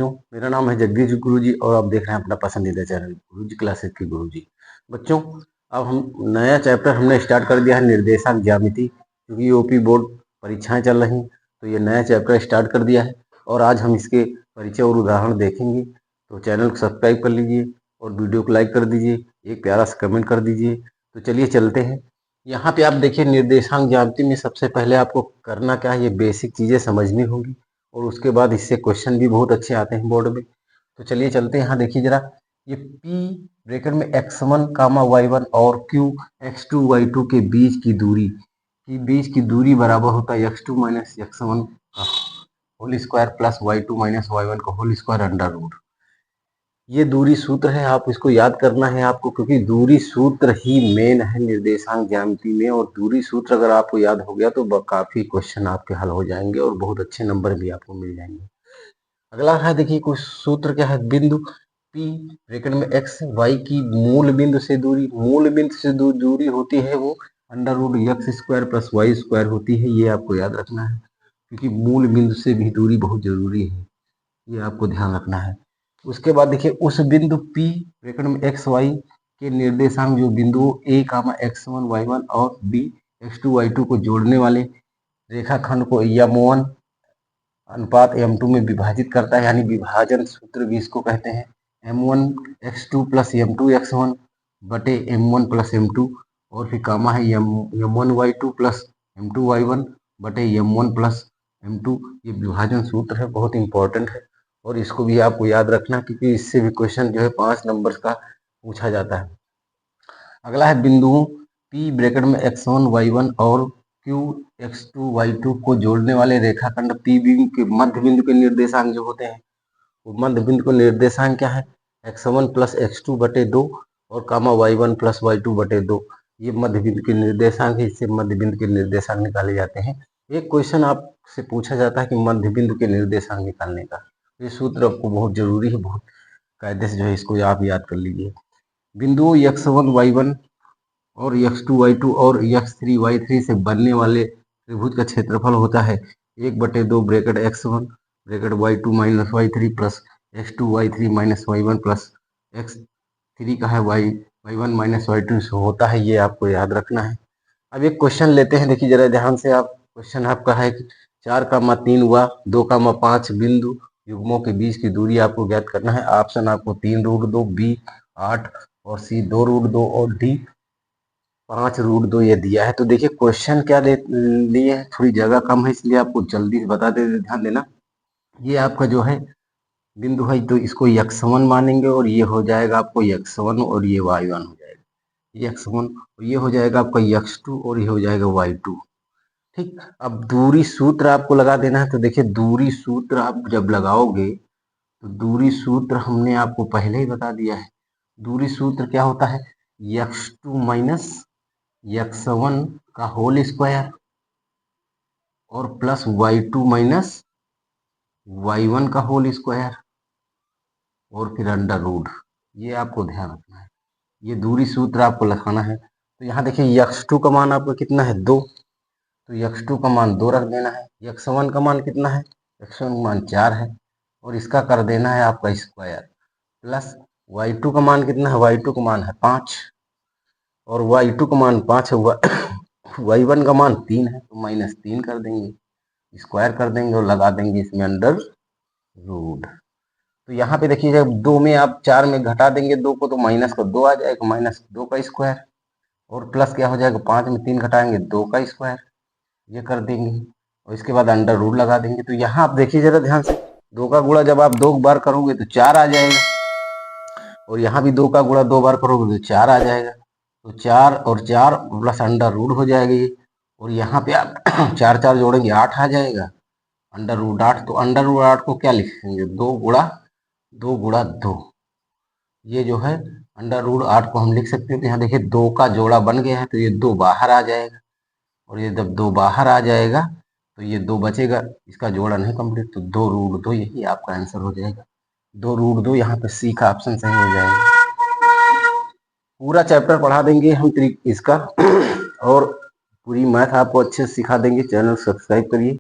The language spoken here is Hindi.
बच्चों, मेरा नाम है जगदीश गुरुजी और आप देख रहे हैं अपना पसंदीदा चैनल गुरुजी क्लासेस के गुरुजी। बच्चों, अब हम नया चैप्टर हमने स्टार्ट कर दिया है निर्देशांक ज्यामिति, क्योंकि यूपी बोर्ड परीक्षाएं चल रही, तो ये नया चैप्टर स्टार्ट कर दिया है और आज हम इसके परिचय और उदाहरण देखेंगे। तो चैनल को सब्सक्राइब कर लीजिए और वीडियो को लाइक कर दीजिए, एक प्यारा सा कमेंट कर दीजिए। तो चलिए चलते हैं। यहाँ पे आप देखिए निर्देशांक ज्यामिति में सबसे पहले आपको करना क्या है, ये बेसिक चीज़ें समझनी होगी और उसके बाद इससे क्वेश्चन भी बहुत अच्छे आते हैं बोर्ड में। तो चलिए चलते हैं। यहाँ देखिए जरा, ये P ब्रैकेट में x1 कामा y1 और Q x2 y2 के बीच की दूरी बराबर होता है x2 माइनस x1 का whole square plus y2 minus y1 का होल स्क्वायर अंडर रूट। ये दूरी सूत्र है, आप इसको याद करना है आपको, क्योंकि दूरी सूत्र ही मेन है निर्देशांक ज्यामिति में। और दूरी सूत्र अगर आपको याद हो गया तो काफी क्वेश्चन आपके हल हो जाएंगे और बहुत अच्छे नंबर भी आपको मिल जाएंगे। अगला है, देखिए कुछ सूत्र क्या है। बिंदु P ब्रैकेट में x y की मूल बिंदु से दूरी होती है वो under root x square plus y square होती है। ये आपको याद रखना है, क्योंकि मूल बिंदु से भी दूरी बहुत जरूरी है, ये आपको ध्यान रखना है। उसके बाद देखिए, उस बिंदु P ब्रैकेट में x y के निर्देशांक जो बिंदुओं a कामा x1 y1 और b x2 y2 को जोड़ने वाले रेखाखंड को m1 अनुपात m2 में विभाजित करता है, यानी विभाजन सूत्र भी इसको कहते हैं। m1 x2 plus m2 x1 बटे m1 प्लस m2 और फिर कामा है m1 y2 plus m2 y1 बटे m1 प्लस m2। ये विभाजन सूत्र है, बहुत इंपॉर्टेंट है और इसको भी आपको याद रखना, क्योंकि इससे भी क्वेश्चन जो है 5 नंबर का पूछा जाता है। अगला है बिंदुओं P ब्रैकेट में x1 y1 और Q x2 y2 को जोड़ने वाले रेखाखंड P के मध्य बिंदु के निर्देशांक जो होते हैं, वो मध्य बिंदु के निर्देशांक क्या है, x1 प्लस x2 बटे 2 और कामा y1 प्लस y2 बटे 2। ये मध्य बिंदु के निर्देशांक है, इससे मध्य बिंदु के निर्देशांक निकाले जाते हैं। एक क्वेश्चन आपसे पूछा जाता है कि मध्य बिंदु के निर्देशांक निकालने का, ये सूत्र आपको बहुत जरूरी है, बहुत कायदे से जो है इसको आप याद कर लीजिए। बिंदुओं x1 y1 और x2 y2 और x3 y3 से बनने वाले त्रिभुज का क्षेत्रफल होता है 1/2 bracket x1 bracket y2 minus y3 plus x2 y3 minus y1 plus x3 का है y1 माइनस y2 से होता है। ये आपको याद रखना है। अब एक क्वेश्चन लेते हैं, देखिए जरा ध्यान से आप। क्वेश्चन आपका है कि 4,3 व 2,5 बिंदु युग्मों के बीच की दूरी आपको ज्ञात करना है। ऑप्शन आपको 3√2, बी 8 और सी 2√2 और डी 5√2 ये दिया है। तो देखिए क्वेश्चन क्या लिए है, थोड़ी जगह कम है इसलिए आपको जल्दी से बता दे, ध्यान देना। ये आपका जो है बिंदु है, तो इसको x1 मानेंगे और ये हो जाएगा आपको x1 और ये y1 हो जाएगा, ये x1 और ये हो जाएगा आपका x2 और ये हो जाएगा y2। ठीक, अब दूरी सूत्र आपको लगा देना है। तो देखिए दूरी सूत्र आप जब लगाओगे तो दूरी सूत्र हमने आपको पहले ही बता दिया है। दूरी सूत्र क्या होता है, x2 माइनस x1 का होल स्क्वायर और प्लस y2 माइनस y1 का होल स्क्वायर और फिर अंडर रूट। ये आपको ध्यान रखना है, ये दूरी सूत्र आपको लिखाना है। तो यहाँ देखिए x2 का मान आपका कितना है 2, तो x2 का मान 2 रख देना है। x1 का मान कितना है, x1 का मान 4 है और इसका कर देना है आपका स्क्वायर, प्लस y2 का मान कितना है, y2 का मान है 5 और y2 का मान 5 है, y1 का मान 3 है, तो -3 कर देंगे, स्क्वायर कर देंगे और लगा देंगे इसमें अंडर रूट। तो यहाँ पे देखिए जब 2 में आप 4 में घटा देंगे 2 को, तो माइनस का 2 आ जाएगा, -2 का स्क्वायर और प्लस क्या हो जाएगा, 5 में 3 घटाएंगे 2 का स्क्वायर, ये कर देंगे और इसके बाद अंडर रूट लगा देंगे। तो यहाँ आप देखिए जरा ध्यान से, 2 का गुणा जब आप 2 बार करोगे तो 4 आ जाएगा और यहाँ भी 2 का गुणा 2 बार करोगे तो 4 आ जाएगा। तो 4 और 4 प्लस अंडर रूट हो जाएगा ये, और यहाँ पे आप 4 4 जोड़ेंगे 8 आ जाएगा, अंडर रूट 8। तो अंडर रूट 8 को क्या लिखेंगे, 2 गुणा 2। ये जो है अंडर रूट 8 को हम लिख सकते हैं। तो यहाँ देखिए 2 का जोड़ा बन गया है, तो ये 2 बाहर आ जाएगा और ये जब 2 बाहर आ जाएगा तो ये 2 बचेगा, इसका जोड़ा नहीं कंप्लीट, तो 2√2 यही आपका आंसर हो जाएगा। 2√2 यहाँ पे सी का ऑप्शन सही हो जाएगा। पूरा चैप्टर पढ़ा देंगे हम इसका और पूरी मैथ आपको अच्छे से सिखा देंगे। चैनल सब्सक्राइब करिए।